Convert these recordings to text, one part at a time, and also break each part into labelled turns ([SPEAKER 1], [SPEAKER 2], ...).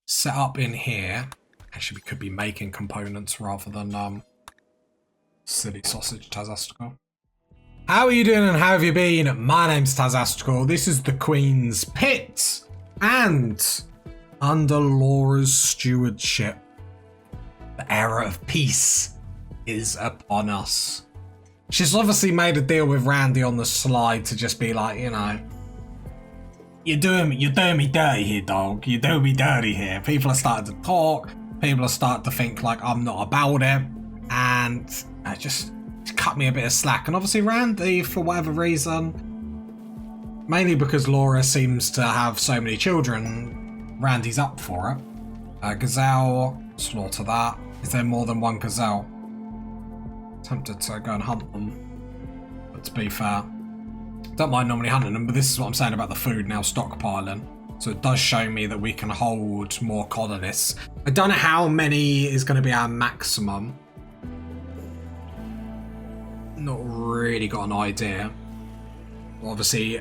[SPEAKER 1] set up in here. Actually, we could be making components rather than silly sausage Tazastical. How are you doing and how have you been? My name's Tazastical. This is the Queen's Pit. And under Laura's stewardship, the era of peace is upon us. She's obviously made a deal with Randy on the slide to just be like, you know, you're doing me dirty here, dog. You're doing me dirty here. People are starting to talk. People are starting to think like I'm not about it. And just cut me a bit of slack. And obviously Randy, for whatever reason, mainly because Laura seems to have so many children, Randy's up for it. Gazelle, slaughter that. Is there more than one gazelle? Tempted to go and hunt them. But to be fair, don't mind normally hunting them, but this is what I'm saying about the food now stockpiling. So it does show me that we can hold more colonists. I don't know how many is going to be our maximum. Not really got an idea. Obviously,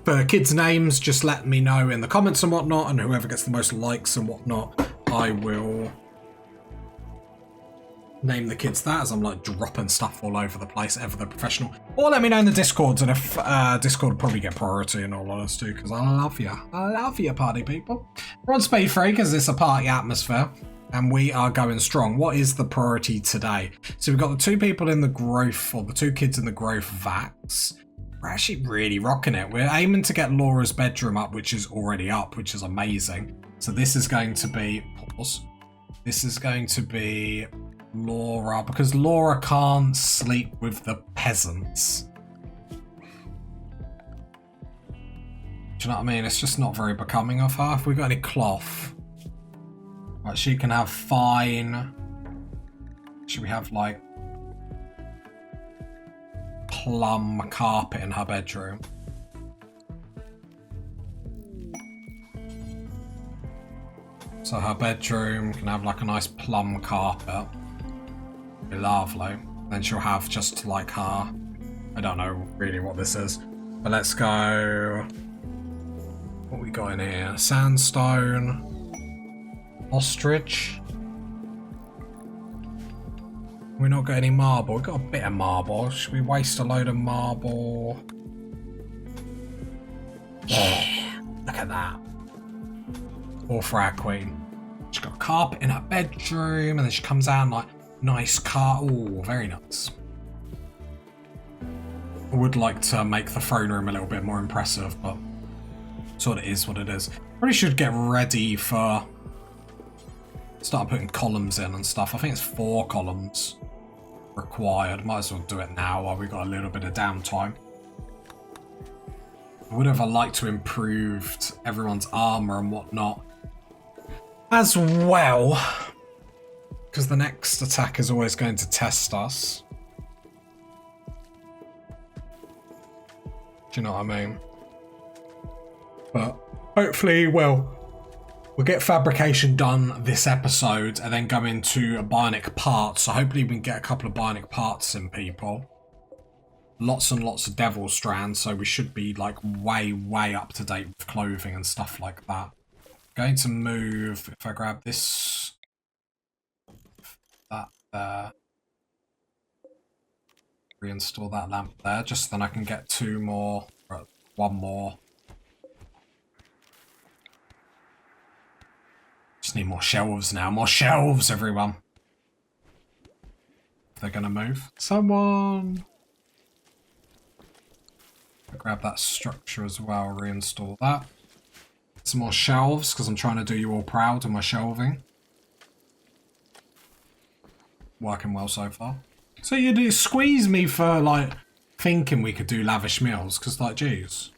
[SPEAKER 1] for kids' names, just let me know in the comments and whatnot, and whoever gets the most likes and whatnot, I will name the kids that, as I'm like dropping stuff all over the place, ever the professional. Or let me know in the Discords, and if Discord will probably get priority in all honesty, because I love you party people. We're on speed 3 because it's a party atmosphere, and we are going strong. What is the priority today? So we've got the 2 people in the growth, or the 2 kids in the growth vats. We're actually really rocking it. We're aiming to get Laura's bedroom up, which is already up, which is amazing. So this is going to be, pause. This is going to be Laura, because Laura can't sleep with the peasants. Do you know what I mean? It's just not very becoming of her. If we got any cloth, right, she can have fine. Should we have like plum carpet in her bedroom? So her bedroom can have like a nice plum carpet. Be lovely. Then she'll have just like her, I don't know really what this is, but let's go. What we got in here? Sandstone, ostrich. We not got any marble. We got a bit of marble. Should we waste a load of marble? Yeah, look at that. All for our queen. She's got a carpet in her bedroom, and then she comes out and like nice car. Oh, very nice. I would like to make the throne room a little bit more impressive, but sort of is what it is. Probably should get ready for start putting columns in and stuff. I think it's 4 columns required. Might as well do it now while we've got a little bit of downtime. I would have liked to improved everyone's armor and whatnot as well, because the next attack is always going to test us. Do you know what I mean? But hopefully, well, we'll get fabrication done this episode and then go into bionic parts. So hopefully we can get a couple of bionic parts in people. Lots and lots of devil strands, so we should be like way up to date with clothing and stuff like that. Going to move, if I grab this, that there, reinstall that lamp there, just then I can get 2 more, or 1 more. Just need more shelves now, more shelves everyone. They're gonna move. Someone! Grab that structure as well, reinstall that. Some more shelves, because I'm trying to do you all proud of my shelving. Working well so far. So you do squeeze me for like thinking we could do lavish meals, because like geez.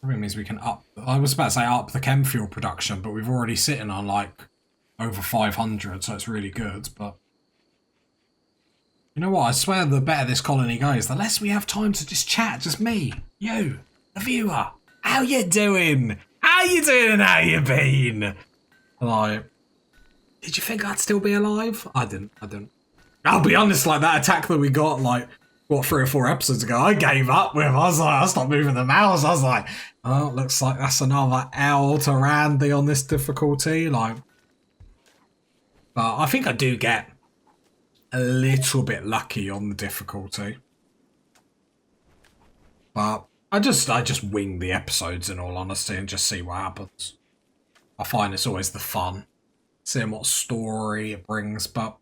[SPEAKER 1] Probably means we can up, I was about to say up the chem fuel production, but we've already sitting on like over 500, so it's really good, but you know what, I swear the better this colony goes, the less we have time to just chat, just me, you, the viewer. How you doing? How you doing and how you been? Like, did you think I'd still be alive? I didn't. I'll be honest, like that attack that we got, like, what, 3 or 4 episodes ago, I gave up with. I was like, I stopped moving the mouse. I was like, oh, looks like that's another L to Randy on this difficulty. Like, but I think I do get a little bit lucky on the difficulty. But I just wing the episodes in all honesty and just see what happens. I find it's always the fun, seeing what story it brings. But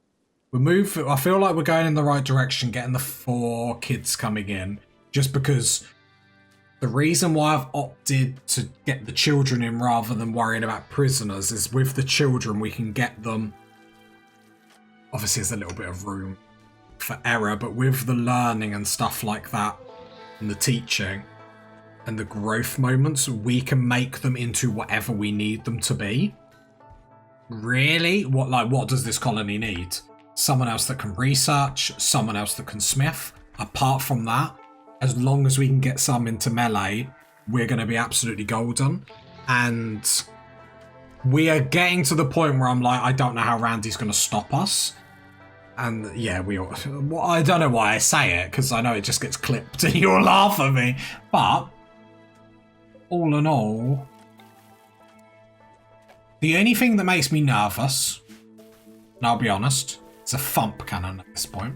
[SPEAKER 1] I feel like we're going in the right direction, getting the 4 kids coming in, just because the reason why I've opted to get the children in rather than worrying about prisoners is with the children we can get them. Obviously there's a little bit of room for error, but with the learning and stuff like that and the teaching and the growth moments, we can make them into whatever we need them to be. Really? What does this colony need? Someone else that can research, someone else that can smith. Apart from that, as long as we can get some into melee, we're going to be absolutely golden. And we are getting to the point where I'm like, I don't know how Randy's going to stop us. And yeah, I don't know why I say it, because I know it just gets clipped and you'll laugh at me. But all in all, the only thing that makes me nervous, and I'll be honest, it's a thump cannon at this point.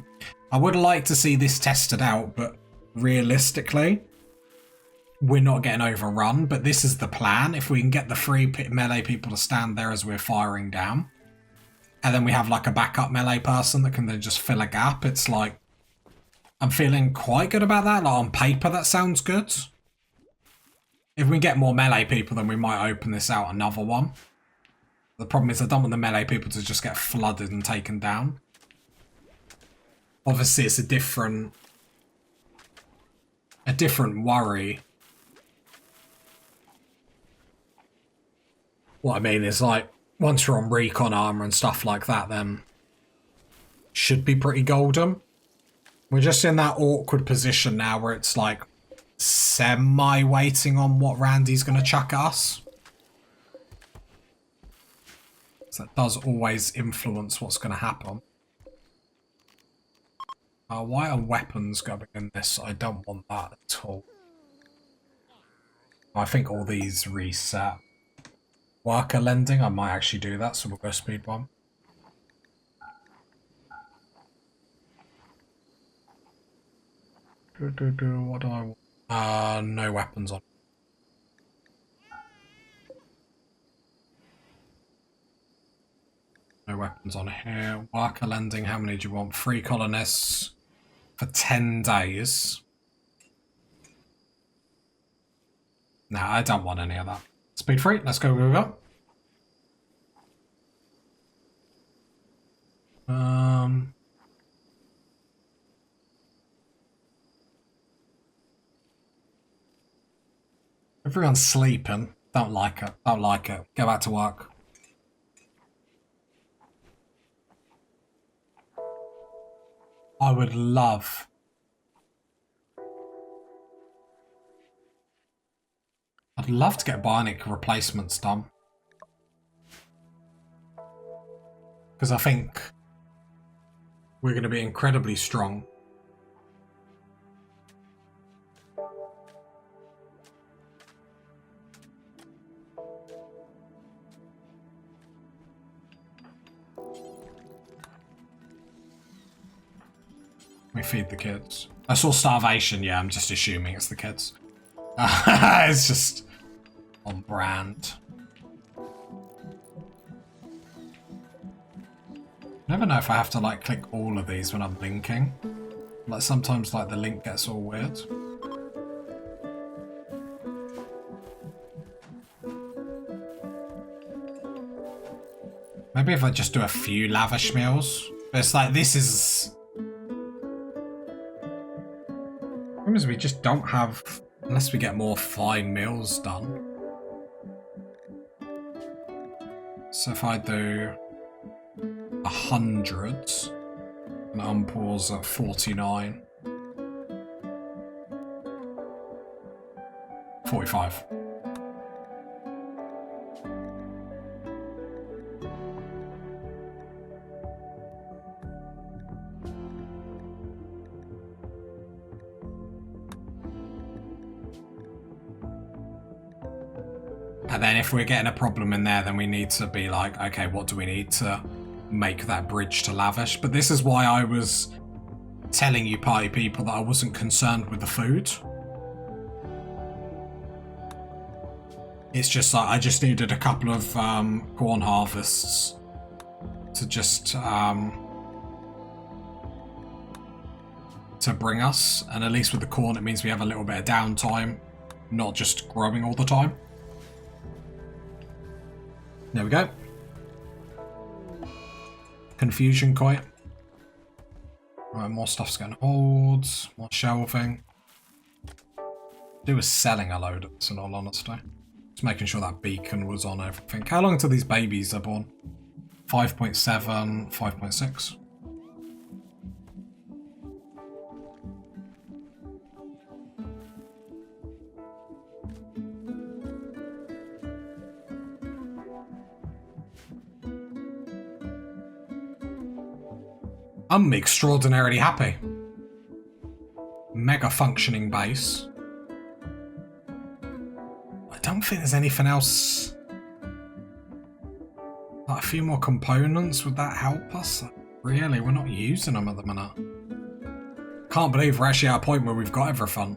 [SPEAKER 1] I would like to see this tested out, but realistically, we're not getting overrun. But this is the plan. If we can get the 3 melee people to stand there as we're firing down, and then we have like a backup melee person that can then just fill a gap, it's like, I'm feeling quite good about that. Like on paper, that sounds good. If we get more melee people, then we might open this out another one. The problem is I don't want the melee people to just get flooded and taken down. Obviously, it's a different worry. What I mean is, like, once you're on recon armor and stuff like that, then should be pretty golden. We're just in that awkward position now where it's like semi-waiting on what Randy's going to chuck at us. So that does always influence what's going to happen. Why are weapons going in this? I don't want that at all. I think all these reset. Worker lending, I might actually do that, so we'll go speed 1. What do I want? No weapons on. No weapons on here. Worker lending, how many do you want? 3 colonists for 10 days. No, I don't want any of that. Speed 3, let's go, Everyone's sleeping. Don't like it. Don't like it. Go back to work. I would love... I'd love to get bionic replacements done. Because I think we're going to be incredibly strong. We feed the kids. I saw starvation, yeah, I'm just assuming it's the kids. It's just on brand. Never know if I have to like click all of these when I'm linking. Like sometimes like the link gets all weird. Maybe if I just do a few lavish meals. But it's like this is... The problem is we just don't have... Unless we get more fine meals done. So if I do 100 and unpause at 49. 45. And then if we're getting a problem in there, then we need to be like, okay, what do we need to make that bridge to Lavish? But this is why I was telling you party people that I wasn't concerned with the food. It's just like I just needed a couple of corn harvests to just to bring us, and at least with the corn it means we have a little bit of downtime, not just growing all the time. There we go. Confusion quite. Right, more stuff's getting hold, more shelving. Do was selling a load of this in all honesty. Just making sure that beacon was on everything. How long until these babies are born? 5.7, 5.6. I'm extraordinarily happy. Mega functioning base. I don't think there's anything else. Like a few more components, would that help us? Really, we're not using them at the minute. Can't believe we're actually at a point where we've got everything.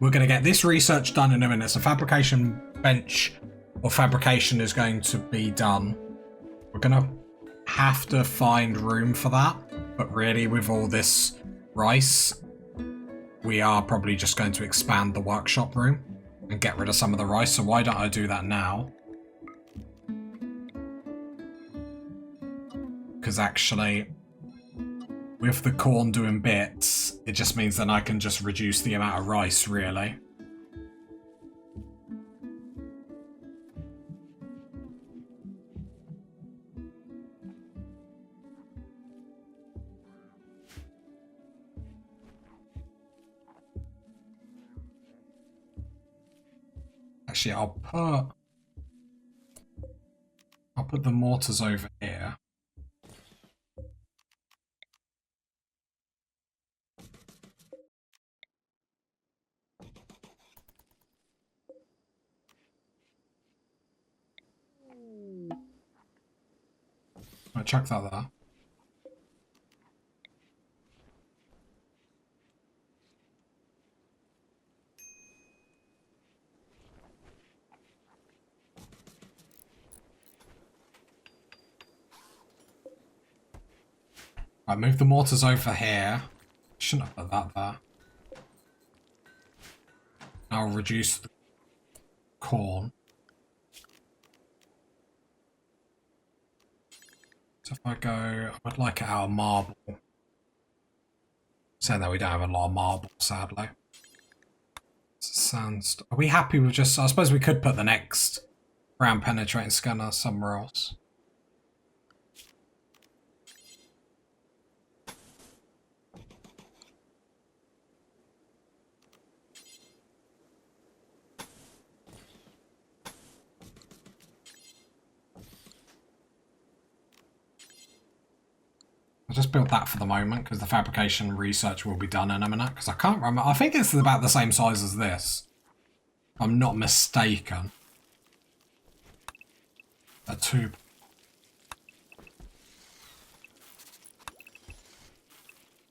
[SPEAKER 1] We're going to get this research done in a minute. So fabrication bench or fabrication is going to be done. We're going to have to find room for that. But really, with all this rice, we are probably just going to expand the workshop room and get rid of some of the rice. So why don't I do that now? Because actually, with the corn doing bits, it just means then I can just reduce the amount of rice, really. Actually, I'll put the mortars over here. I'll chuck that there. I move the mortars over here. Shouldn't have put that there. I'll reduce the corn. So if I go, I would like it out of marble. Saying that we don't have a lot of marble, sadly. Sandstone. Are we happy with just? I suppose we could put the next ground penetrating scanner somewhere else. I just built that for the moment because the fabrication research will be done in a minute. Because I can't remember. I think it's about the same size as this. If I'm not mistaken. A tube.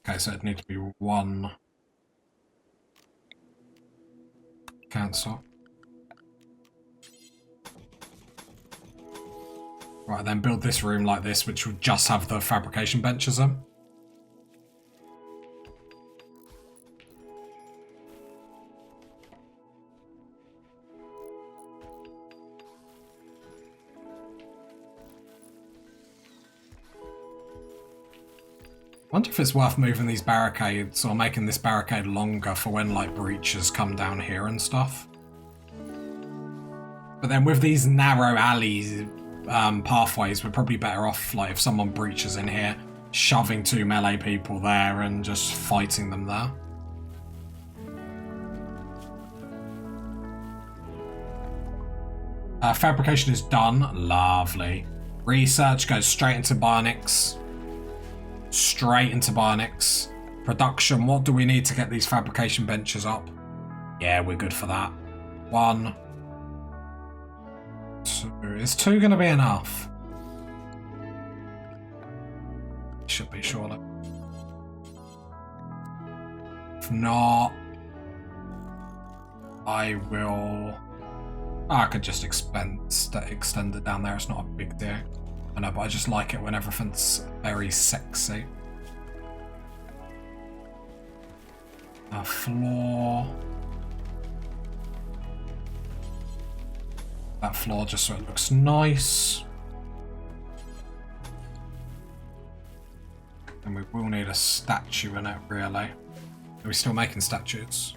[SPEAKER 1] Okay, so it'd need to be one. Cancel. Right, then build this room like this, which will just have the fabrication benches in. I wonder if it's worth moving these barricades or making this barricade longer for when like breaches come down here and stuff. But then with these narrow alleys, pathways, we're probably better off like if someone breaches in here, shoving 2 melee people there and just fighting them there. Fabrication is done. Lovely. Research goes straight into bionics. Straight into bionics. Production, what do we need to get these fabrication benches up? Yeah, we're good for that. 1. Is 2 going to be enough? Should be, surely. If not, I will... Oh, I could just extend it down there. It's not a big deal. I know, but I just like it when everything's very sexy. A floor. That floor just so it looks nice. And we will need a statue in it, really. Are we still making statues?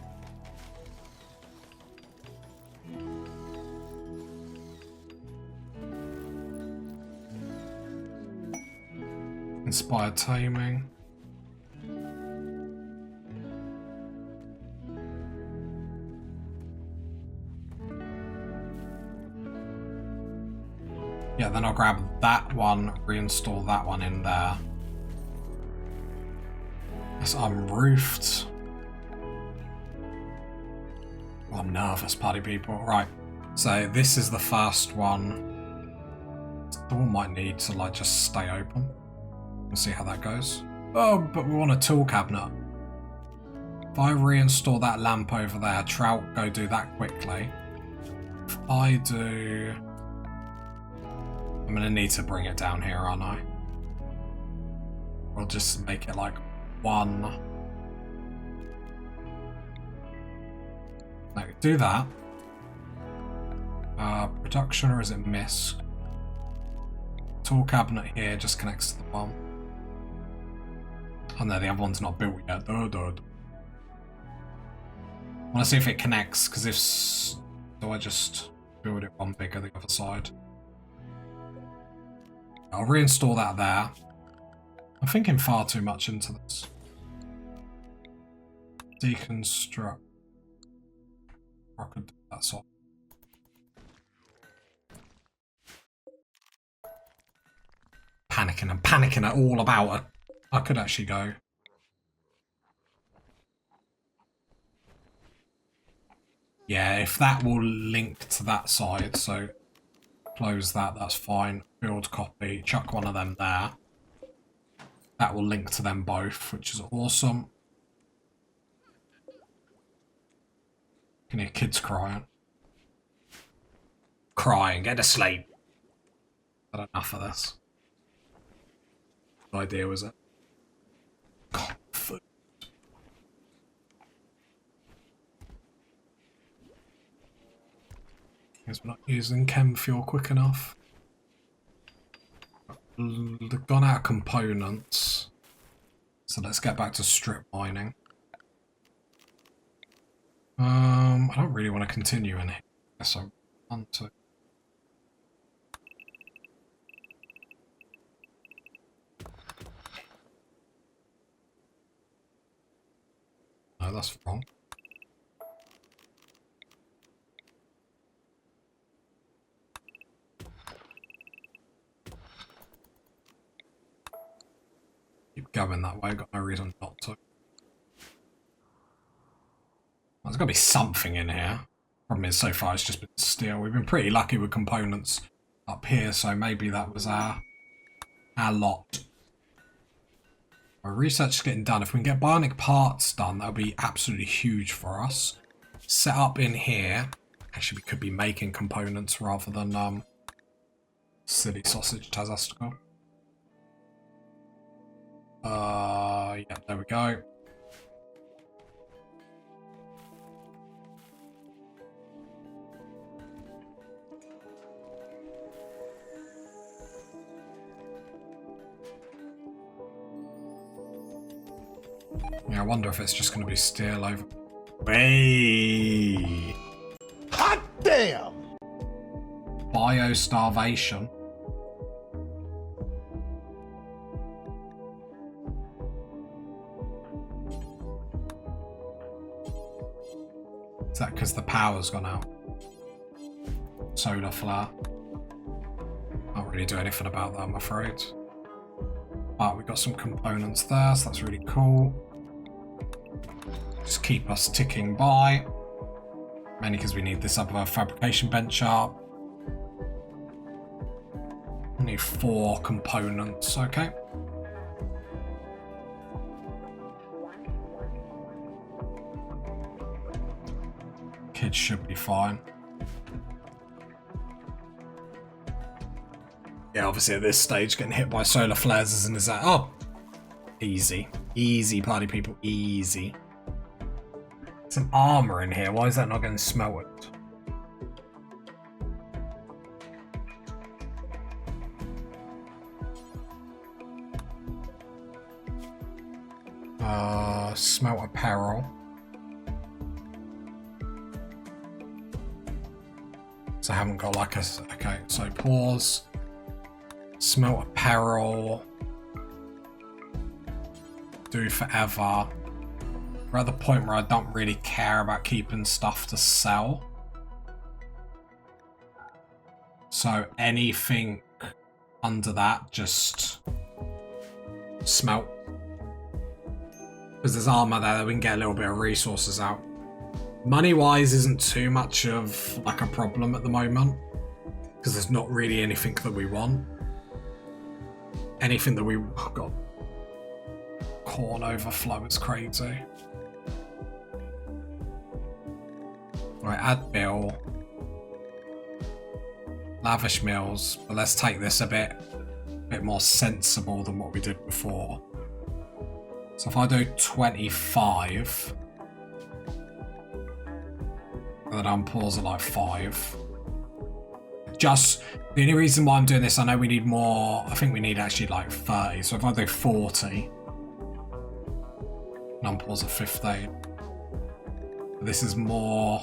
[SPEAKER 1] Inspired taming. Yeah, then I'll grab that one, reinstall that one in there. It's unroofed. Oh, I'm nervous, party people. Right, so this is the first one. This door might need to like just stay open. We'll see how that goes. Oh, but we want a tool cabinet. If I reinstall that lamp over there, Trout, go do that quickly. If I do... I'm going to need to bring it down here, aren't I? We'll just make it like 1. No, do that. Production, or is it miss? Tool cabinet here just connects to the bomb. Oh no, the other one's not built yet. I want to see if it connects, because if... Do I just build it one bigger the other side? I'll reinstall that there. I'm thinking far too much into this. Deconstruct. I could do that sort. Panicking and panicking at all about it. I could actually go. Yeah, if that will link to that side, so close that, that's fine. Build copy, chuck one of them there. That will link to them both, which is awesome. Can hear kids crying. Crying, get to sleep. Had enough of this. What idea was it? God, food. Guess we're not using chem fuel quick enough. They've gone out of components. So let's get back to strip mining. I don't really want to continue in here. Guess I want to. No, that's wrong. Keep going that way, got no reason not to. There's got to be something in here. Problem is, so far it's just been steel. We've been pretty lucky with components up here, so maybe that was our lot. Our research is getting done. If we can get bionic parts done, that would be absolutely huge for us. Set up in here. Actually, we could be making components rather than silly sausage tazastical. Yeah, there we go. Yeah, I wonder if it's just going to be steel over. Hey!
[SPEAKER 2] Hot damn!
[SPEAKER 1] Starvation. Is that because the power's gone out? Solar flare. Can't really do anything about that, I'm afraid. But we've got some components there, so that's really cool. Just keep us ticking by. Mainly because we need this other fabrication bench up. I need 4 components, okay. Kids should be fine. Yeah, obviously at this stage, getting hit by solar flares isn't as that. Oh, easy. Easy, party people, easy. Some armor in here. Why is that not getting smelted? Smelt apparel. So I haven't got like a... Okay, so pause. Smelt apparel. Do forever. We're at the point where I don't really care about keeping stuff to sell. So anything under that, just smelt. Because there's armor there that we can get a little bit of resources out. Money-wise isn't too much of like a problem at the moment. Because there's not really anything that we want. Anything that we... Oh god. Corn overflow is crazy. Right, add bill. Lavish meals. But let's take this a bit more sensible than what we did before. So if I do 25, and then unpause at like 5. Just, the only reason why I'm doing this, I know we need more, I think we need actually like 30. So if I do 40, and unpause at 15. This is more,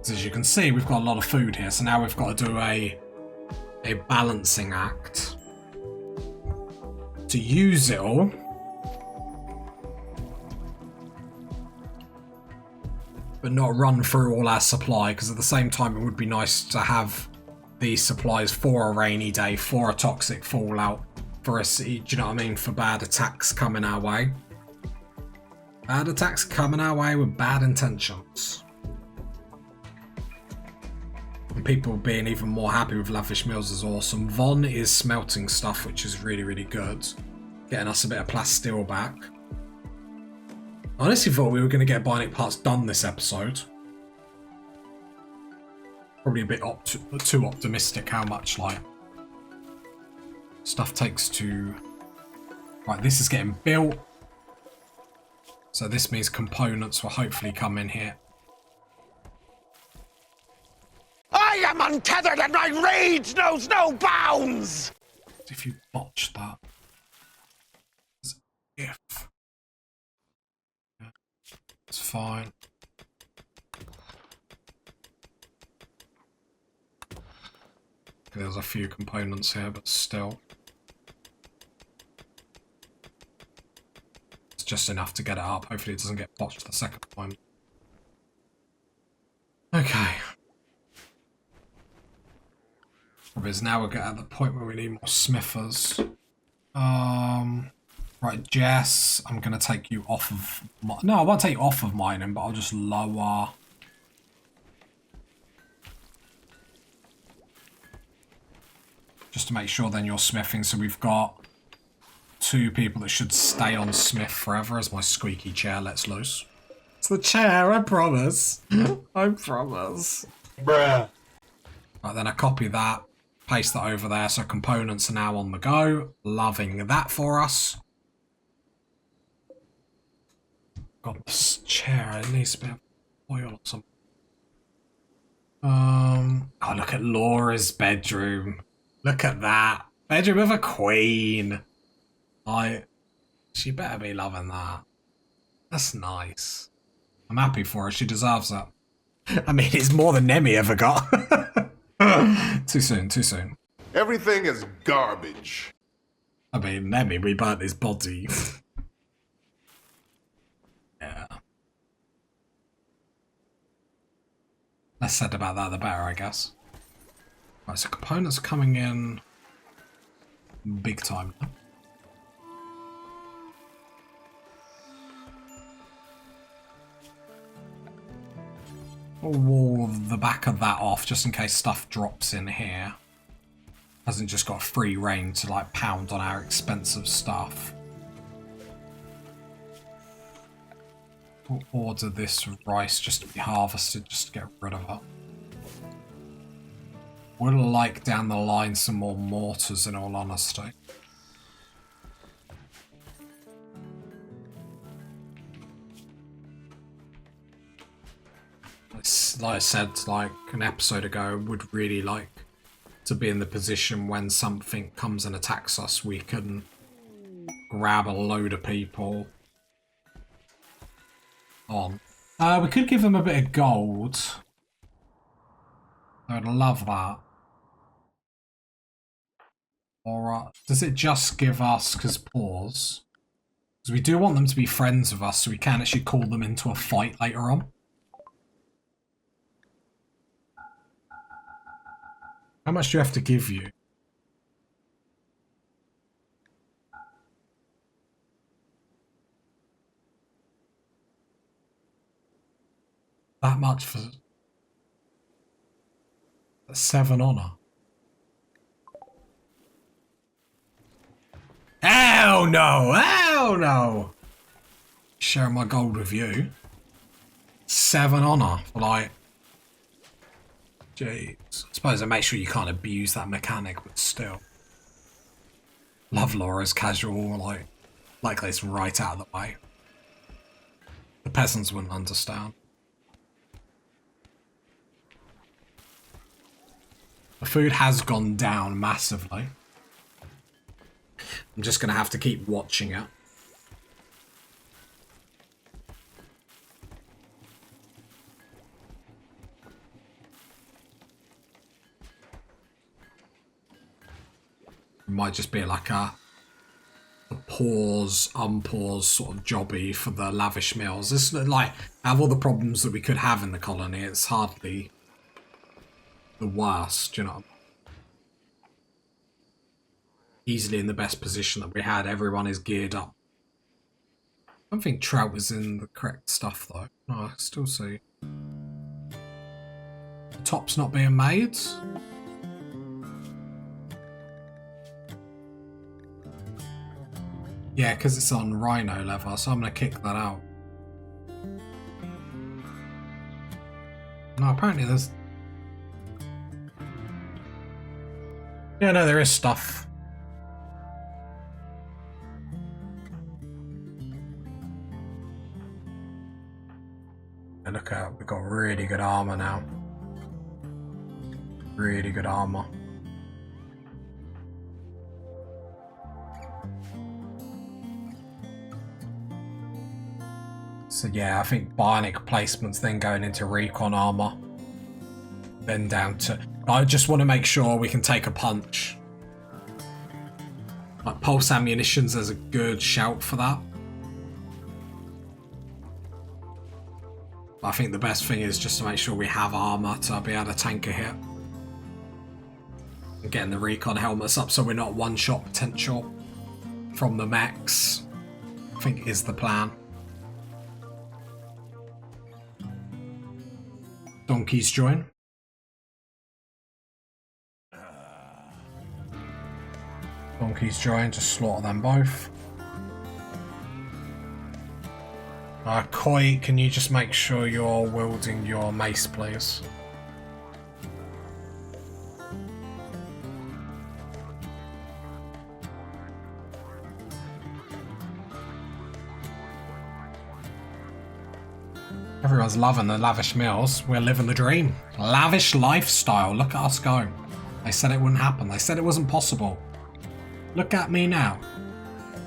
[SPEAKER 1] as you can see, we've got a lot of food here. So now we've got to do a balancing act to use it all. But not run through all our supply, because at the same time it would be nice to have these supplies for a rainy day, for a toxic fallout, for a siege, do you know what I mean, for bad attacks coming our way. Bad attacks coming our way with bad intentions. And people being even more happy with lavish meals is awesome. Von is smelting stuff, which is really, really good. Getting us a bit of plasteel back. I honestly thought we were going to get bionic parts done this episode. Probably a bit too optimistic how much like stuff takes to... Right, this is getting built. So this means components will hopefully come in here.
[SPEAKER 2] I am untethered and my rage knows no bounds!
[SPEAKER 1] If you botch that. If. Yeah, it's fine. There's a few components here, but still. It's just enough to get it up. Hopefully it doesn't get botched the second time. Okay. Because now we're at the point where we need more smithers. Right, Jess, I'm going to take you off of... No, I won't take you off of mining, but I'll just lower... Just to make sure then you're smithing. So we've got 2 people that should stay on smith forever as my squeaky chair lets loose. It's the chair, I promise. I promise.
[SPEAKER 2] Bruh.
[SPEAKER 1] Right, then I copy that, paste that over there, so components are now on the go. Loving that for us. God, this chair, it needs a bit of oil or something. Oh, look at Laura's bedroom. Look at that. Bedroom of a queen. She better be loving that. That's nice. I'm happy for her. She deserves it. I mean, it's more than Nemi ever got. Too soon, too soon.
[SPEAKER 2] Everything is garbage.
[SPEAKER 1] I mean, Nemi, we burnt his body. Yeah. Less said about that, the better, I guess. Right, so components are coming in big time now. We'll wall the back of that off just in case stuff drops in here. Hasn't just got free reign to like pound on our expensive stuff. We'll order this rice just to be harvested, just to get rid of it. Would like down the line some more mortars, in all honesty. Like I said, like an episode ago, would really like to be in the position when something comes and attacks us, we can grab a load of people on. We could give them a bit of gold. I'd love that. Or does it just give us, because pause? Because we do want them to be friends with us, so we can actually call them into a fight later on. How much do you have to give you? That much for 7 honor. Hell no! Hell no! Sharing my gold with you. 7 honor for like... Jeez. I suppose I make sure you can't abuse that mechanic, but still. Love Laura's casual, like this right out of the way. The peasants wouldn't understand. The food has gone down massively. I'm just going to have to keep watching it. It might just be like a pause, unpause sort of jobby for the lavish meals. It's like, out of all the problems that we could have in the colony, it's hardly the worst, you know. Easily in the best position that we had. Everyone is geared up. I don't think Trout was in the correct stuff though. No, I still see. The top's not being made. Yeah, because it's on Rhino level, so I'm going to kick that out. No, apparently there's... Yeah, no, there is stuff. And look out, we've got really good armor now. Really good armor. So yeah, I think bionic placements, then going into recon armor. Then down to... I just want to make sure we can take a punch. Like pulse ammunitions is a good shout for that. But I think the best thing is just to make sure we have armor to be able to tank a hit. And getting the recon helmets up so we're not one-shot potential from the mechs, I think is the plan. Donkeys join. Donkeys join, just slaughter them both. Koi, can you just make sure you're wielding your mace, please? Everyone's loving the lavish meals. We're living the dream. Lavish lifestyle. Look at us go. They said it wouldn't happen. They said it wasn't possible. Look at me now.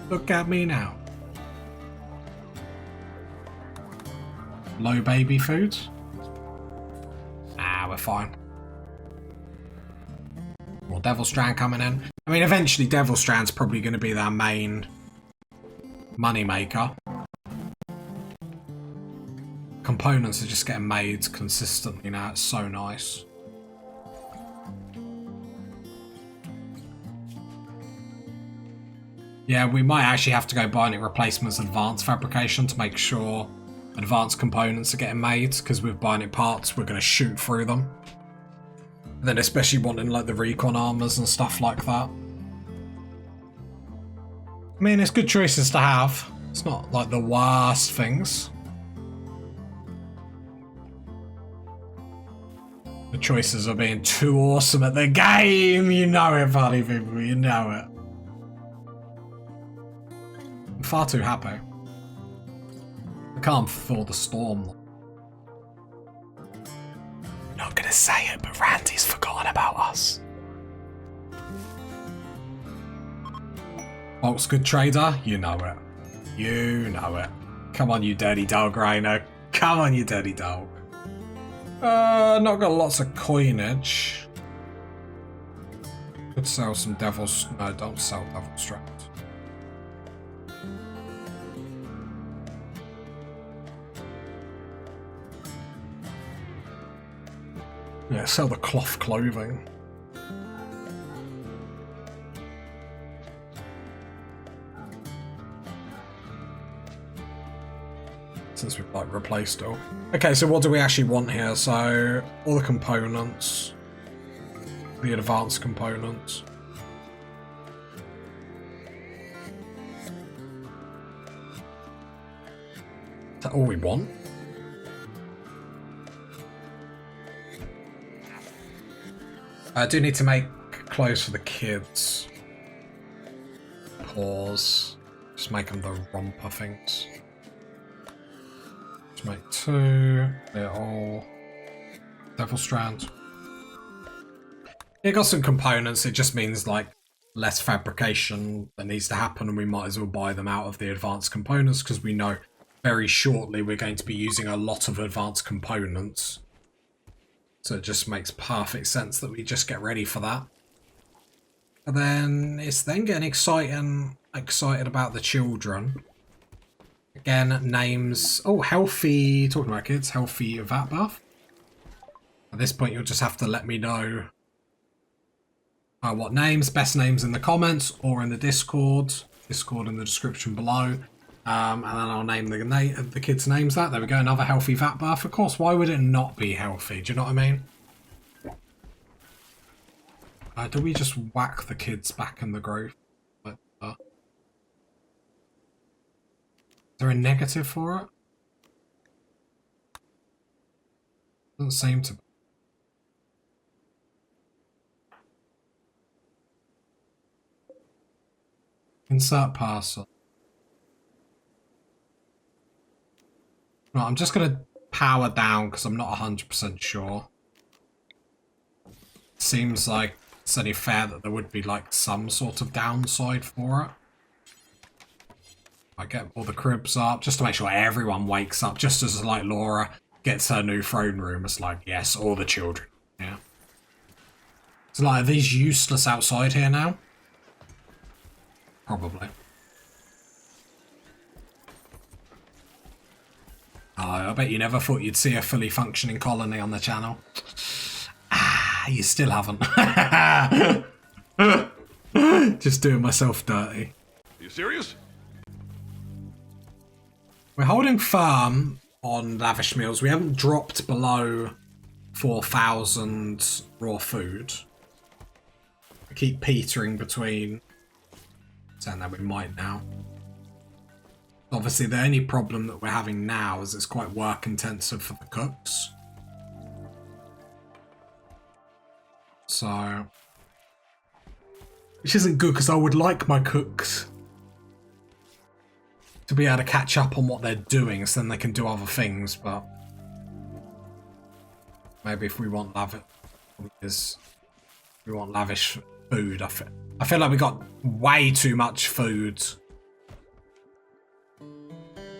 [SPEAKER 1] Look at me now. Low baby food? We're fine. Well, Devil Strand coming in. I mean, eventually Devil Strand's probably going to be their main money maker. Components are just getting made consistently now. It's so nice. Yeah, we might actually have to go bionic replacements advanced fabrication to make sure advanced components are getting made, because with bionic parts we're going to shoot through them. And then especially wanting like the recon armors and stuff like that. I mean, it's good choices to have. It's not like the worst things. The choices are being too awesome at the game. You know it, party people. You know it. I'm far too happy. I can't for the storm. I'm not gonna say it, but Randy's forgotten about us. Bolt's good trader. You know it. You know it. Come on, you dirty dog, Rhino. Come on, you dirty dog. Not got lots of coinage. Could sell some devil's... No, don't sell devil's strength. Yeah, sell the cloth clothing. Since we've like replaced it all. Okay, so what do we actually want here? So all the components, the advanced components. Is that all we want? I do need to make clothes for the kids. Pause. Just make them the romper things. Make 2. They're all devil strand. It got some components. It just means like less fabrication that needs to happen, and we might as well buy them out of the advanced components because we know very shortly we're going to be using a lot of advanced components. So it just makes perfect sense that we just get ready for that. And then it's then getting excited about the children. Again, names. Oh, healthy. Talking about kids, healthy vat bath. At this point, you'll just have to let me know what names, best names in the comments or in the Discord. Discord in the description below. And then I'll name the kids' names that. There we go, another healthy vat bath. Of course, why would it not be healthy? Do you know what I mean? Do we just whack the kids back in the grove? Is there a negative for it? Doesn't seem to be. Insert parcel. Right, I'm just going to power down because I'm not 100% sure. Seems like it's only fair that there would be like some sort of downside for it. I get all the cribs up just to make sure everyone wakes up, just as like Laura gets her new throne room. It's like, yes, all the children. Yeah. So like, are these useless outside here now? Probably. Oh, I bet you never thought you'd see a fully functioning colony on the channel. Ah, you still haven't. Just doing myself dirty.
[SPEAKER 2] Are you serious?
[SPEAKER 1] We're holding firm on lavish meals. We haven't dropped below 4,000 raw food. I keep petering between... saying that we might now. Obviously, the only problem that we're having now is it's quite work intensive for the cooks. So... which isn't good because I would like my cooks to be able to catch up on what they're doing so then they can do other things, but maybe if we want lavish food, I feel like we got way too much food.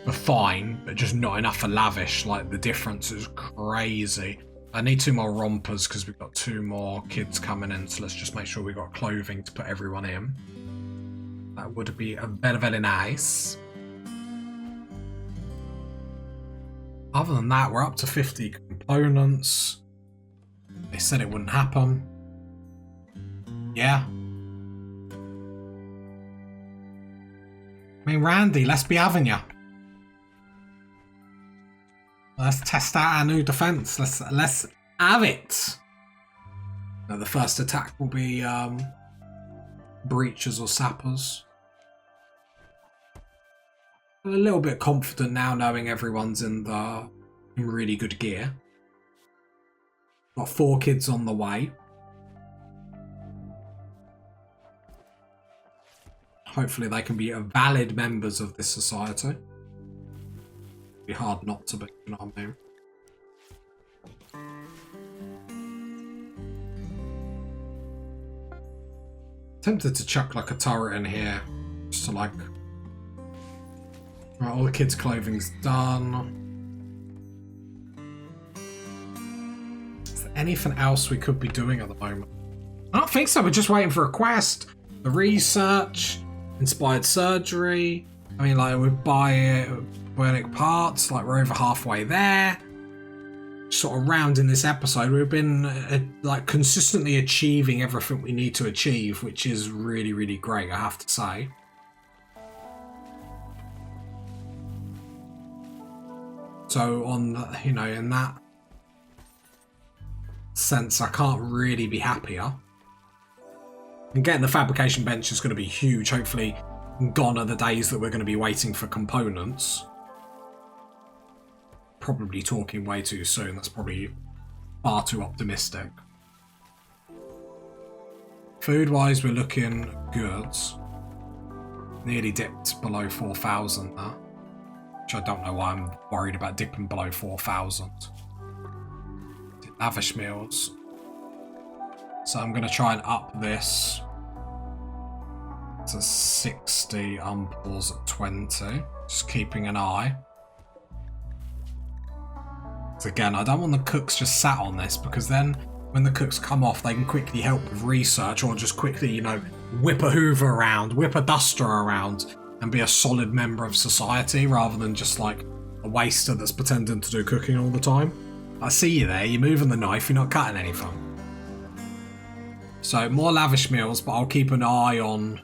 [SPEAKER 1] We're fine, but just not enough for lavish. Like, the difference is crazy. I need 2 more rompers because we've got 2 more kids coming in, so let's just make sure we've got clothing to put everyone in. That would be very, very nice. Other than that, we're up to 50 components. They said it wouldn't happen. Yeah. I mean, Randy, let's be having ya. Let's test out our new defense. Let's have it. Now, the first attack will be breachers or sappers. I'm a little bit confident now knowing everyone's in really good gear. Got 4 kids on the way. Hopefully they can be valid members of this society. It'd be hard not to be, you know what I mean? Tempted to chuck like a turret in here, just to like... Right, all the kids' clothing's done. Is there anything else we could be doing at the moment? I don't think so, we're just waiting for a quest. The research, inspired surgery. I mean, like, we buy bionic parts, like we're over halfway there. Sort of rounding this episode, we've been like consistently achieving everything we need to achieve, which is really, really great, I have to say. So on, you know, in that sense, I can't really be happier. And getting the fabrication bench is going to be huge. Hopefully gone are the days that we're going to be waiting for components. Probably talking way too soon. That's probably far too optimistic. Food-wise, we're looking good. Nearly dipped below 4,000 now. Which I don't know why I'm worried about dipping below 4,000. Lavish meals. So I'm going to try and up this to 60 umpools at 20. Just keeping an eye. Again, I don't want the cooks just sat on this, because then when the cooks come off, they can quickly help with research, or just quickly, you know, whip a hoover around, whip a duster around, and be a solid member of society, rather than just like a waster that's pretending to do cooking all the time. I see you there, you're moving the knife, you're not cutting anything. So more lavish meals, but I'll keep an eye on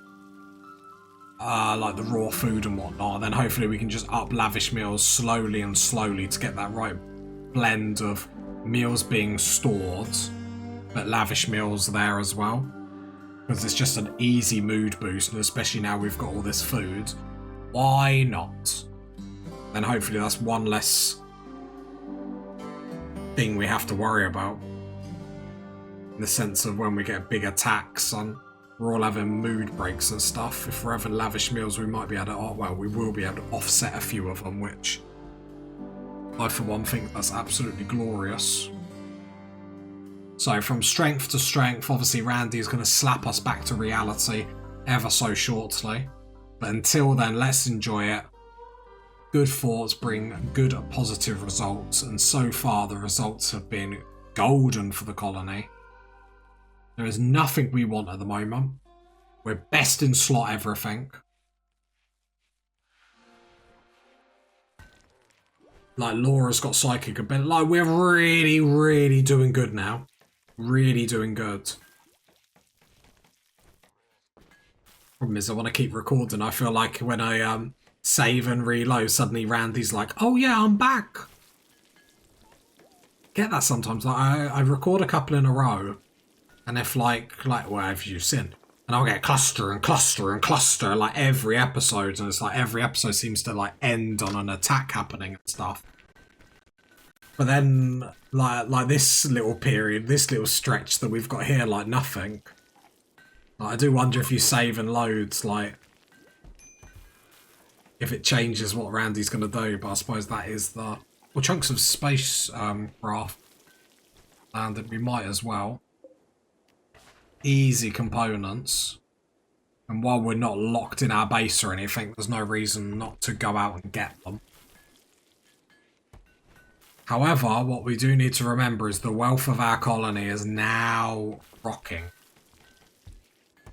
[SPEAKER 1] like the raw food and whatnot, and then hopefully we can just up lavish meals slowly and slowly to get that right blend of meals being stored, but lavish meals there as well, because it's just an easy mood boost, and especially now we've got all this food, why not? Then hopefully that's one less thing we have to worry about, in the sense of when we get big attacks and we're all having mood breaks and stuff. If we're having lavish meals, we might be able to, oh, well, we will be able to offset a few of them, which I, for one, think that's absolutely glorious. So from strength to strength, obviously Randy is going to slap us back to reality ever so shortly. But until then, let's enjoy it. Good thoughts bring good positive results, and so far the results have been golden for the colony. There is nothing we want at the moment. We're best in slot everything. Like, Laura's got psychic ability. Like, we're really, really doing good now. Really doing good. Problem is, I want to keep recording. I feel like when I save and reload, suddenly Randy's like, oh yeah, I'm back. Get that sometimes. Like, I record a couple in a row, and if like what have you seen? And I'll get cluster and cluster and cluster like every episode, and it's like every episode seems to like end on an attack happening and stuff. But then like this little period, this little stretch that we've got here, like nothing. Like, I do wonder if you save and loads, like if it changes what Randy's gonna do, but I suppose that is the chunks of space craft landed. We might as well. Easy components, and while we're not locked in our base or anything, there's no reason not to go out and get them. However, what we do need to remember is the wealth of our colony is now rocking,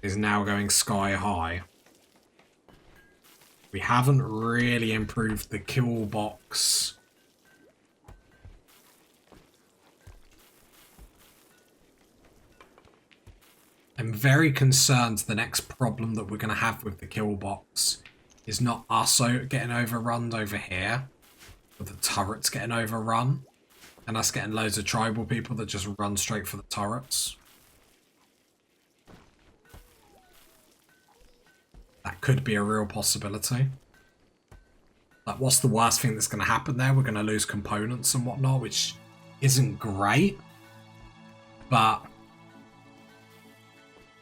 [SPEAKER 1] is now going sky high. We haven't really improved the kill box. I'm very concerned the next problem that we're going to have with the kill box is not us getting overrun over here, but the turrets getting overrun, and us getting loads of tribal people that just run straight for the turrets. could be a real possibility. Like, what's the worst thing that's going to happen there? We're going to lose components and whatnot, which isn't great. But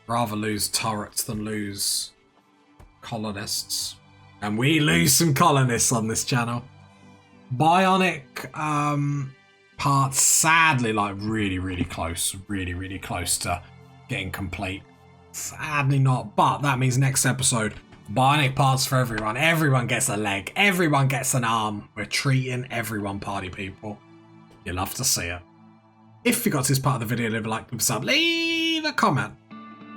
[SPEAKER 1] rather lose turrets than lose colonists. And we lose some colonists on this channel. Bionic parts, sadly, like really close to getting complete. Sadly not, but that means next episode, bionic parts for everyone. Everyone gets a leg, everyone gets an arm. We're treating everyone, party people. You'll love to see it. If you got to this part of the video, leave a like, leave a sub, leave a comment.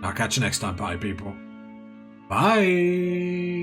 [SPEAKER 1] I'll catch you next time, party people. Bye.